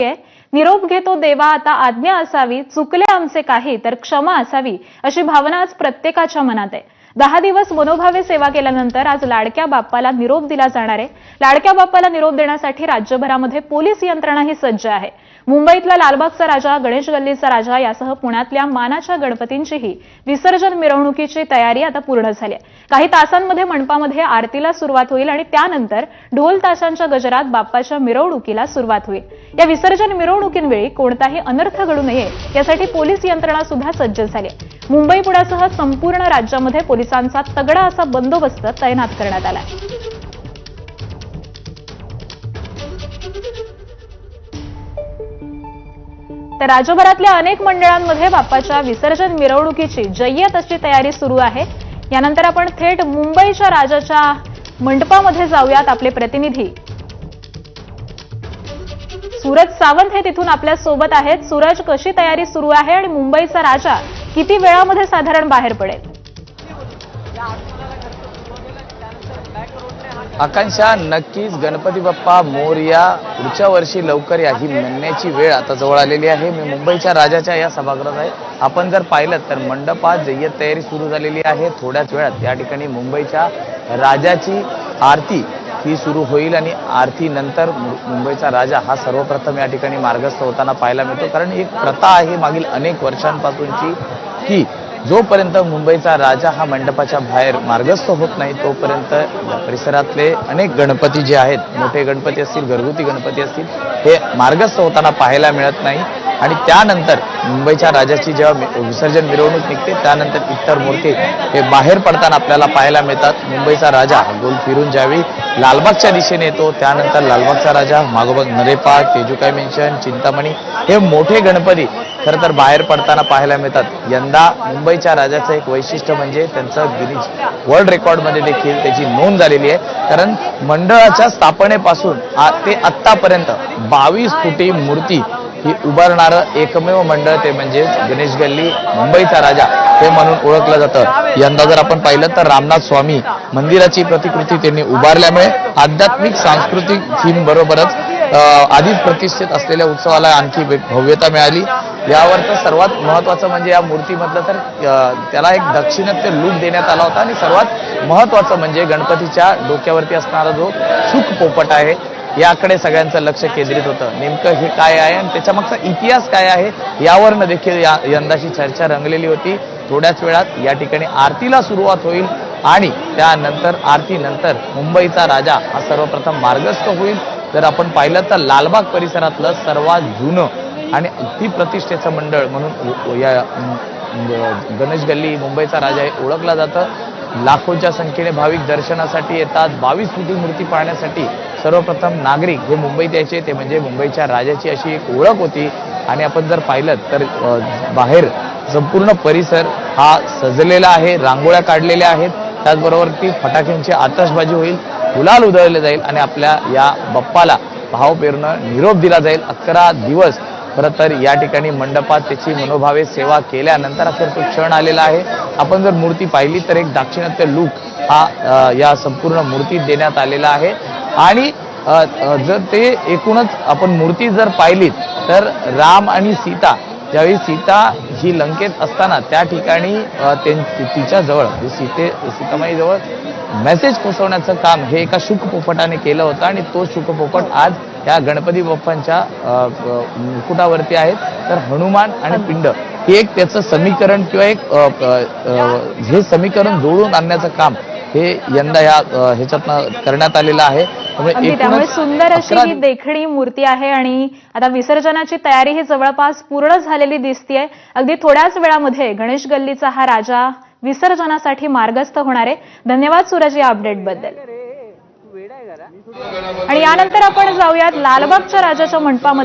निरोप घेतो देवा आता आज्ञा असावी, चुकले आमचे काही तर क्षमा असावी, अशी भावना आज प्रत्येकाच्या मनात आहे। 10 दिवस मनोभावे सेवा केल्यानंतर आज लाडक्या बाप्पाला निरोप दिला जाणार आहे। लाडक्या बाप्पाला निरोप देण्यासाठी राज्यभरामध्ये पोलीस यंत्रणाही सज्ज आहे। मुंबईतला लालबागचा राजा, गणेश गल्लीचा राजा यासह पुण्यातल्या मानाच्या गणपतींचीही विसर्जन मिरवणुकीची तयारी आता पूर्ण झाली आहे। काही तासांमध्ये मंडपामध्ये आरतीला सुरुवात होईल आणि त्यानंतर ढोल ताशांच्या गजरात बाप्पाच्या मिरवणुकीला सुरुवात होईल। या विसर्जन मिरवणुकींवेळी कोणताही अनर्थ घडू नये यासाठी पोलीस यंत्रणा सुद्धा सज्ज झाली आहे। मुंबई पुण्यासह संपूर्ण राज्यामध्ये पोलिसांचा तगडा असा बंदोबस्त तैनात करण्यात आला आहे। तर राज्यभरातल्या अनेक मंडळांमध्ये बाप्पाच्या विसर्जन मिरवणुकीची जय्यत अशी तयारी सुरू आहे। यानंतर आपण थेट मुंबईच्या राजाच्या मंडपामध्ये जाऊयात। आपले प्रतिनिधी सूरज सावंत हे तिथून आपल्या सोबत आहेत। सूरज, कशी तयारी सुरू आहे आणि मुंबईचा राजा किती वेळामध्ये साधारण बाहेर पडेल? आकांक्षा, नक्कीच गणपती बाप्पा मोरया पुढच्या वर्षी लवकर या ही म्हणण्याची वेळ आता जवळ आलेली आहे। मी मुंबईच्या राजाच्या या सभागृहात आहे। आपण जर पाहिलं तर मंडपात जय्यत तयारी सुरू झालेली आहे। थोड्याच वेळात या ठिकाणी मुंबईच्या राजाची आरती ही सुरू होईल आणि आरती नंतर मुंबईचा राजा हा सर्वप्रथम या ठिकाणी मार्गस्थ होताना पाहायला मिळतो। कारण एक प्रथा आहे मागील अनेक वर्षांपासूनची की जोपर्यंत मुंबईचा राजा हा मंडपाच्या बाहेर मार्गस्थ होत नाही तोपर्यंत या परिसरातले अनेक गणपती जे आहेत, मोठे गणपती असतील, घरगुती गणपती असतील, हे मार्गस्थ होताना पाहायला मिळत नाही। आणि त्यानंतर मुंबईच्या राजाची जेव्हा विसर्जन मिरवणूक निघते त्यानंतर इतर मूर्ती हे बाहेर पडताना आपल्याला पाहायला मिळतात। मुंबईचा राजा गोल फिरून ज्यावेळी लालबागच्या दिशेने येतो त्यानंतर लालबागचा राजा, मागोमाग नरेपाक, तेजुकाई मेन्शन, चिंतामणी हे मोठे गणपती खरं तर बाहेर पडताना पाहायला मिळतात। यंदा मुंबईच्या राजाचं एक वैशिष्ट्य म्हणजे त्यांचं गिनीज वर्ल्ड रेकॉर्डमध्ये देखील त्याची नोंद झालेली आहे। कारण मंडळाच्या स्थापनेपासून ते आत्तापर्यंत 22 फुटी मूर्ती ही उभारणारं एकमेव मंडळ ते म्हणजे गणेश गल्ली मुंबईचा राजा हे म्हणून ओळखलं जातं। यंदा जर आपण पाहिलं तर रामनाथ स्वामी मंदिराची प्रतिकृती त्यांनी उभारल्यामुळे आध्यात्मिक सांस्कृतिक थीम बरोबरच आधीच प्रतिष्ठित असलेल्या उत्सवाला आणखी भव्यता मिळाली। यावर तर सर्वात महत्वाचं म्हणजे या मूर्तीमधलं तर त्याला एक दाक्षिणात्य लूक देण्यात आला होता आणि सर्वात महत्वाचं म्हणजे गणपतीच्या डोक्यावरती असणारा जो शुक पोपट आहे याकडे सगळ्यांचं लक्ष केंद्रित होतं। नेमकं हे काय आहे आणि त्याच्यामागचा इतिहास काय आहे यावरनं देखील यंदाची चर्चा रंगलेली होती। थोड्याच वेळात या ठिकाणी आरतीला सुरुवात होईल आणि त्यानंतर आरतीनंतर मुंबईचा राजा हा सर्वप्रथम मार्गस्थ होईल। जर आपण पाहिलं तर लालबाग परिसरातलं सर्वात जुनं आणि अति प्रतिष्ठेचं मंडळ म्हणून या गणेश गल्ली मुंबईचा राजा हे ओळखला जातं। लाखोच्या संख्येने भाविक दर्शनासाठी येतात। 22 फुटी मूर्ती पाहण्यासाठी सर्वप्रथम नागरिक हे मुंबईत यायचे, ते म्हणजे मुंबईच्या राजाची अशी एक ओळख होती। आणि आपण जर पाहिलं तर बाहेर संपूर्ण परिसर हा सजलेला आहे, रांगोळ्या काढलेल्या आहेत, त्याचबरोबर ती फटाक्यांची आतषबाजी होईल, गुलाल उधळले जाईल आणि आपल्या या बाप्पाला भावपूर्ण निरोप दिला जाईल। 11 दिवस खरं तर या ठिकाणी मंडपात त्याची मनोभावे सेवा केल्यानंतर अखेर तो क्षण आलेला आहे। आपण जर मूर्ती पाहिली तर एक दाक्षिणात्य लूक हा या संपूर्ण मूर्तीत देण्यात आलेला आहे। आणि जर ते एकूणच आपण मूर्ती जर पाहिलीत तर राम आणि सीता ज्यावेळी सीता ही लंकेत असताना त्या ठिकाणी तिच्या जवळ सीतामाई जवळ मेसेज पोहोचवण्याचं काम हे एका शुक पोपटाने केलं होतं आणि तो शुक पोपट आज या गणपती बाप्पांच्या मुकुटावरती आहेत। तर हनुमान आणि पिंड हे एक त्याचं समीकरण किंवा एक हे समीकरण जोडून आणण्याचं काम हे यंदा ह्याच्यातनं करण्यात आलेलं आहे। त्यामुळे सुंदर अशी ही देखणी मूर्ती आहे आणि आता विसर्जनाची तयारी ही जवळपास पूर्ण झालेली दिसतीये। अगदी थोड्याच वेळामध्ये गणेश गल्लीचा हा राजा विसर्जनासाठी मार्गस्थ होणार आहे। धन्यवाद सूरज या अपडेट बद्दल। आणि यानंतर आपण जाऊयात लालबागच्या राजाच्या मंडपामध्ये।